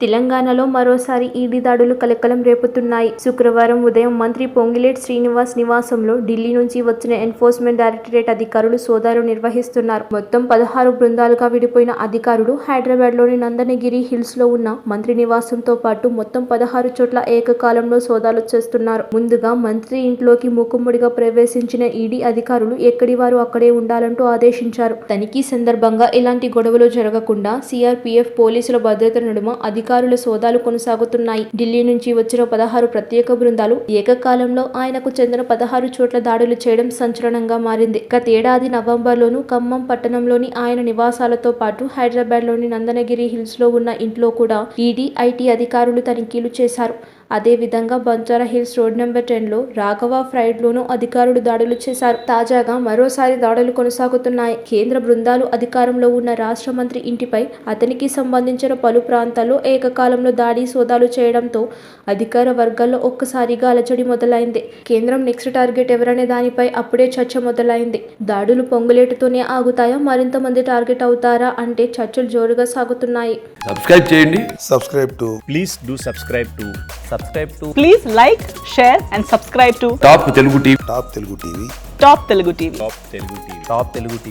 తెలంగాణలో మరోసారి ఈడీ దాడులు కలకలం రేపుతున్నాయి. శుక్రవారం ఉదయం మంత్రి పొంగులేటి శ్రీనివాస్ నివాసంలో ఢిల్లీ నుంచి వచ్చిన ఎన్ఫోర్స్మెంట్ డైరెక్టరేట్ అధికారులు సోదాలు నిర్వహిస్తున్నారు. మొత్తం 16 బృందాలుగా విడిపోయిన అధికారులు హైదరాబాద్లోని నందనగిరి హిల్స్ లో ఉన్న మంత్రి నివాసంతో పాటు మొత్తం 16 చోట్ల ఏకకాలంలో సోదాలు చేస్తున్నారు. ముందుగా మంత్రి ఇంట్లోకి మూకుమ్మడిగా ప్రవేశించిన ఈడీ అధికారులు ఎక్కడి వారు అక్కడే ఉండాలంటూ ఆదేశించారు. తనిఖీ సందర్భంగా ఎలాంటి గొడవలు జరగకుండా సిఆర్పీఎఫ్ పోలీసుల భద్రత నడుమ అధికారుల సోదాలు కొనసాగుతున్నాయి. ఢిల్లీ నుంచి వచ్చిన 16 ప్రత్యేక బృందాలు ఏకకాలంలో ఆయనకు చెందిన 16 చోట్ల దాడులు చేయడం సంచలనంగా మారింది. గతేడాది నవంబర్లోనూ ఖమ్మం పట్టణంలోని ఆయన నివాసాలతో పాటు హైదరాబాద్లోని నందనగిరి హిల్స్ లో ఉన్న ఇంట్లో కూడా ఈడీ, ఐటీ అధికారులు తనిఖీలు చేశారు. అదేవిధంగా Banjara hills road number 10లో Raghava ఫ్రైడ్లోనూ అధికారులు దాడులు చేశారు. తాజాగా మరోసారి దాడులు కొనసాగుతున్నాయి. కేంద్ర బృందాలు అధికారంలో ఉన్న రాష్ట్ర మంత్రి ఇంటిపై, అతనికి సంబంధించిన పలు ప్రాంతాల్లో ఏకకాలంలో దాడి, సోదాలు చేయడంతో అధికార వర్గాల్లో ఒక్కసారిగా అలజడి మొదలైంది. కేంద్రం నెక్స్ట్ టార్గెట్ ఎవరనే దానిపై అప్పుడే చర్చ మొదలైంది. దాడులు పొంగులేటితోనే ఆగుతాయా, మరింత మంది టార్గెట్ అవుతారా అంటే చర్చలు జోరుగా సాగుతున్నాయి. సబ్స్క్రైబ్ చేయండి. Please do subscribe to. Please like, share and subscribe to top Telugu TV. Top Telugu TV. Top Telugu TV.